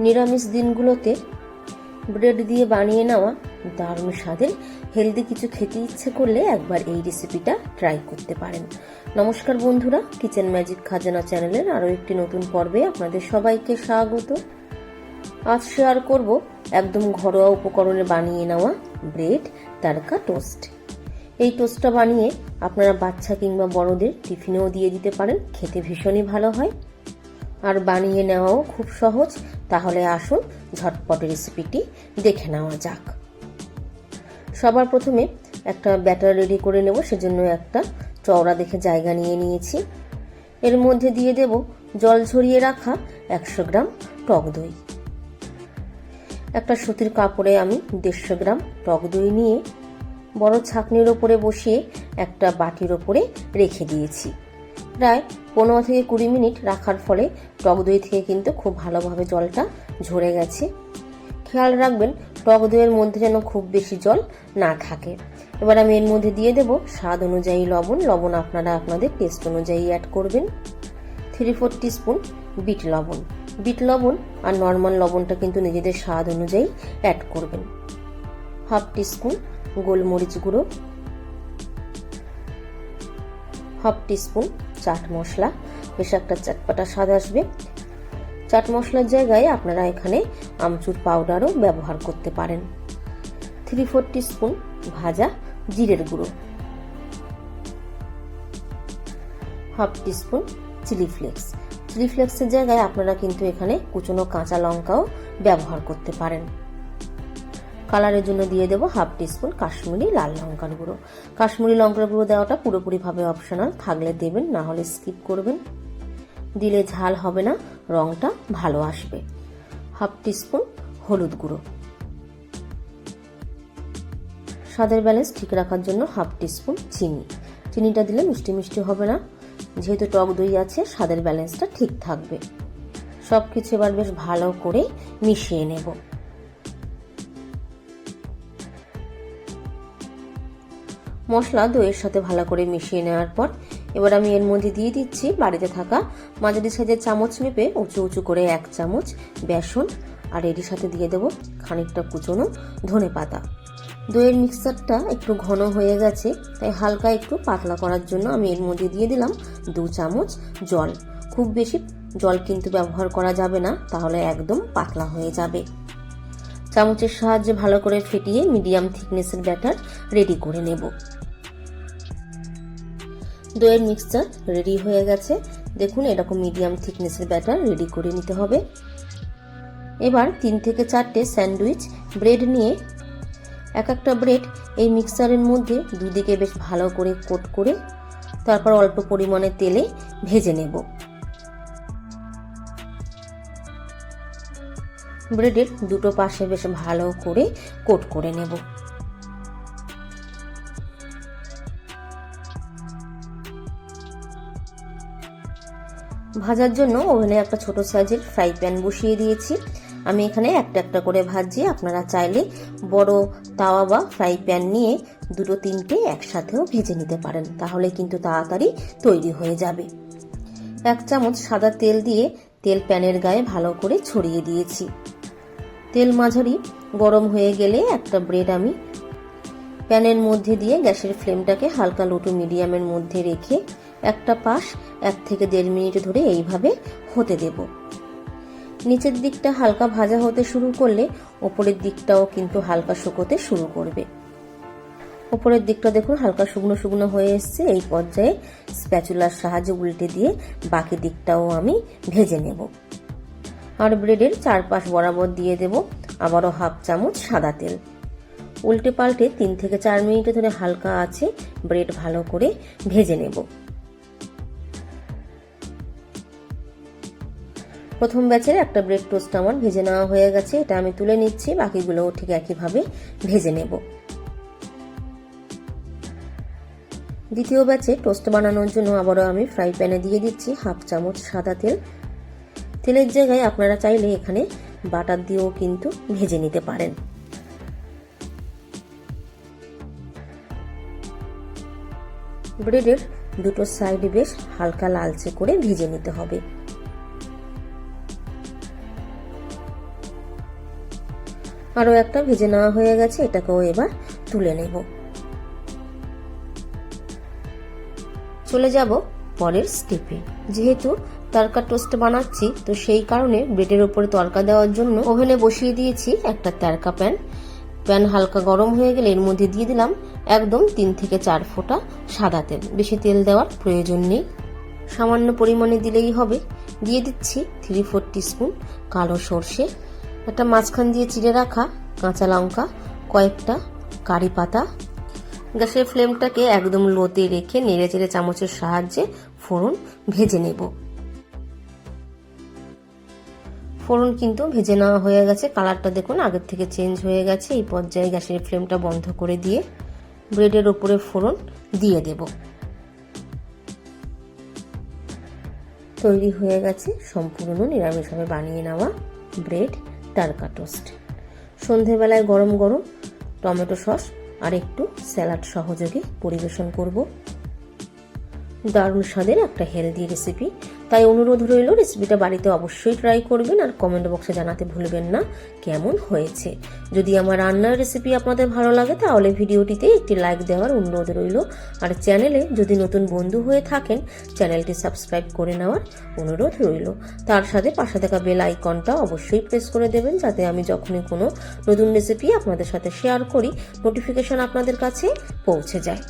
নিরামিষ দিনগুলোতে ব্রেড দিয়ে বানিয়ে নেওয়া দারুণ স্বাদের হেলদি কিছু খেতে ইচ্ছে করলে একবার এই রেসিপিটা ট্রাই করতে পারেন। নমস্কার বন্ধুরা, কিচেন ম্যাজিক খাজানা চ্যানেলের আরও একটি নতুন পর্বে আপনাদের সবাইকে স্বাগত। আজ শেয়ার করব একদম ঘরোয়া উপকরণে বানিয়ে নেওয়া ব্রেড তারকা টোস্ট। এই টোস্টটা বানিয়ে আপনারা বাচ্চা কিংবা বড়দের টিফিনেও দিয়ে দিতে পারেন, খেতে ভীষণই ভালো হয় আর বানিয়ে নেওয়াও খুব সহজ। তাহলে আসুন ঝটপট রেসিপিটি দেখে নেওয়া যাক। সবার প্রথমে একটা ব্যাটার রেডি করে নেব, সেজন্য একটা চওড়া দেখে জায়গা নিয়ে নিয়েছি। এর মধ্যে দিয়ে দেব জল ঝরিয়ে রাখা 100 গ্রাম টক দই। একটা সুতির কাপড়ে আমি 150 গ্রাম টক দই নিয়ে বড় ছাঁকনির ওপরে বসিয়ে একটা বাটির ওপরে রেখে দিয়েছি। প্রায় 15 থেকে 20 মিনিট রাখার ফলে টক দই থেকে কিন্তু খুব ভালোভাবে জলটা ঝরে গেছে। খেয়াল রাখবেন টক দইয়ের মধ্যে যেন খুব বেশি জল না থাকে। এবার আমি এর মধ্যে দিয়ে দেব স্বাদ অনুযায়ী লবণ আপনারা আপনাদের টেস্ট অনুযায়ী অ্যাড করবেন। 3-4 টিস্পুন বিট লবণ আর নর্মাল লবণটা কিন্তু নিজেদের স্বাদ অনুযায়ী অ্যাড করবেন। 1/2 টিস্পুন গোলমরিচ গুঁড়ো, 1/2 টিস্পুন চাট মশলা, বেশ একটা চটপটা স্বাদ আসবে। চাট মশলার জায়গায় আপনারা এখানে আমচুর পাউডারও ব্যবহার করতে পারেন। 3-4 টিস্পুন ভাজা জিরের গুঁড়ো, 1/2 টিস্পুন চিলি ফ্লেক্সের জায়গায় আপনারা কিন্তু এখানে কুচনো কাঁচা লঙ্কাও ব্যবহার করতে পারেন। কালারের জন্য দিয়ে দেব 1/2 টিস্পুন কাশ্মীরি লাল লঙ্কার গুঁড়ো। কাশ্মীরি লঙ্কার গুঁড়ো দেওয়াটা পুরোপুরিভাবে অপশনাল, থাকলে দেবেন, না হলে স্কিপ করবেন। দিলে ঝাল হবে না, রংটা ভালো আসবে। 1/2 টিস্পুন হলুদ গুঁড়ো। স্বাদের ব্যালেন্স ঠিক রাখার জন্য 1/2 টিস্পুন চিনিটা দিলে মিষ্টি হবে না, যেহেতু টক দই আছে স্বাদের ব্যালেন্সটা ঠিক থাকবে। সবকিছু এবার বেশ ভালো করে মিশিয়ে নেব। মশলা দইয়ের সাথে ভালো করে মিশিয়ে নেওয়ার পর এবার আমি এর মধ্যে দিয়ে দিচ্ছি বাড়িতে থাকা মাঝারি সাইজের চামচ মেপে উঁচু করে 1 চামচ বেসন, আর এর সাথে দিয়ে দেব খানিকটা কুচনো ধনেপাতা। দইয়ের মিক্সচারটা একটু ঘন হয়ে গেছে, তাই হালকা একটু পাতলা করার জন্য আমি এর মধ্যে দিয়ে দিলাম 2 চামচ জল। খুব বেশি জল কিন্তু ব্যবহার করা যাবে না, তাহলে একদম পাতলা হয়ে যাবে। চামচের সাহায্যে ভালো করে ফেটিয়ে মিডিয়াম থিকনেসের ব্যাটার রেডি করে নেব। দইয়ের মিক্সচার রেডি হয়ে গেছে, দেখুন এরকম মিডিয়াম থিকনেসের ব্যাটার রেডি করে নিতে হবে। এবার 3 থেকে 4টে স্যান্ডউইচ ব্রেড নিয়ে একটা ব্রেড এই মিক্সচারের মধ্যে দুদিকে বেশ ভালো করে কোট করে তারপর অল্প পরিমাণে তেলে ভেজে নেব। ব্রেডের দুটো পাশে বেশ ভালো করে কোট করে নেব। ভাজার জন্য ওভেনে একটা ছোট সাইজের ফ্রাই প্যান বসিয়ে দিয়েছি। আমি এখানে একটা করে ভাজছি, আপনারা চাইলে বড় তাওয়া বা ফ্রাই প্যান নিয়ে 2-3টে একসাথেও ভেজে নিতে পারেন, তাহলে কিন্তু তাড়াতাড়ি তৈরি হয়ে যাবে। 1 চামচ সাদা তেল দিয়ে তেল প্যানের গায়ে ভালো করে ছড়িয়ে দিয়েছি। তেল মাঝারি গরম হয়ে গেলে একটা ব্রেড আমি প্যানের মধ্যে দিয়ে গ্যাসের ফ্লেমটাকে হালকা লো টু মিডিয়ামের মধ্যে রেখে একটা পাশ 1 থেকে 1.5 মিনিট ধরে এইভাবে হতে দেব। নিচের দিকটা হালকা ভাজা হতে শুরু করলে ওপরের দিকটাও কিন্তু হালকা শুকোতে শুরু করবে। ওপরের দিকটা দেখুন হালকা শুকনো হয়ে এসছে। এই পর্যায়ে স্প্যাচুলার সাহায্যে উল্টে দিয়ে বাকি দিকটাও আমি ভেজে নেব। আর ব্রেডের চারপাশ বরাবর দিয়ে দেব আবারও 1/2 চামচ সাদা তেল। উল্টে পাল্টে 3 থেকে 4 মিনিট ধরে হালকা আছে ব্রেড ভালো করে ভেজে নেব। প্রথম ব্যাচের একটা ব্রেড টোস্ট আমার ভেজে নেওয়া হয়ে গেছে, এটা আমি তুলে নিচ্ছি। বাকিগুলোও ঠিক একইভাবে ভেজে নেব। দ্বিতীয় ব্যাচে টোস্ট বানানোর জন্য আবারও আমি ফ্রাই প্যানে দিয়ে দিচ্ছি 1/2 চামচ সাদা তেল। তেলের জায়গায় আপনারা চাইলে এখানে বাটার দিয়েও কিন্তু ভেজে নিতে পারেন। ব্রেডের দুটো সাইড বেশ হালকা লালচে করে ভেজে নিতে হবে। আরও একটা ভেজে নেওয়া হয়ে গেছে, এটাকেও এবার তুলে নেব। চলে যাব পরের স্টেপে। যেহেতু তড়কা টোস্ট বানাচ্ছি, তো সেই কারণে ব্রেডের উপরে তড়কা দেওয়ার জন্য ওভেনে বসিয়ে দিয়েছি একটা তড়কা প্যান হালকা গরম হয়ে গেলে এর মধ্যে দিয়ে দিলাম একদম 3 থেকে 4 ফোঁটা সাদা তেল। বেশি তেল দেওয়ার প্রয়োজন নেই, সামান্য পরিমাণে দিলেই হবে। দিয়ে দিচ্ছি 3-4 টিস্পুন কালো সর্ষে, একটা মাঝখান দিয়ে চিড়ে রাখা কাঁচা লঙ্কা, কয়েকটা কারি পাতা। গ্যাসের ফ্লেমটাকে একদম লোতে রেখে নেড়ে চেড়ে চামচের সাহায্যে ফোড়ন ভেজে নেব। ফোড়ন কিন্তু ভেজে নেওয়া হয়ে গেছে, কালারটা দেখুন আগের থেকে চেঞ্জ হয়ে গেছে। এই পর্যায়ে গ্যাসের ফ্লেমটা বন্ধ করে দিয়ে ব্রেডের ওপরে ফোড়ন দিয়ে দেব। তৈরি হয়ে গেছে সম্পূর্ণ নিরামিষভাবে বানিয়ে নেওয়া ব্রেড তড়কা টোস্ট। সন্ধেবেলায় গরম গরম টমেটো সস আর একটু স্যালাড সহযোগে পরিবেশন করব। দারুণ স্বাদের একটা হেলদি রেসিপি, তাই অনুরোধ রইল রেসিপিটা বাড়িতে অবশ্যই ট্রাই করবেন আর কমেন্ট বক্সে জানাতে ভুলবেন না কেমন হয়েছে। যদি আমার রান্নার রেসিপি আপনাদের ভালো লাগে তাহলে ভিডিওটিতে একটি লাইক দেওয়ার অনুরোধ রইল, আর চ্যানেলে যদি নতুন বন্ধু হয়ে থাকেন চ্যানেলটি সাবস্ক্রাইব করে নেওয়ার অনুরোধ রইল। তার সাথে পাশে থাকা বেল আইকনটা অবশ্যই প্রেস করে দেবেন, যাতে আমি যখনই কোনো নতুন রেসিপি আপনাদের সাথে শেয়ার করি নোটিফিকেশন আপনাদের কাছে পৌঁছে যায়।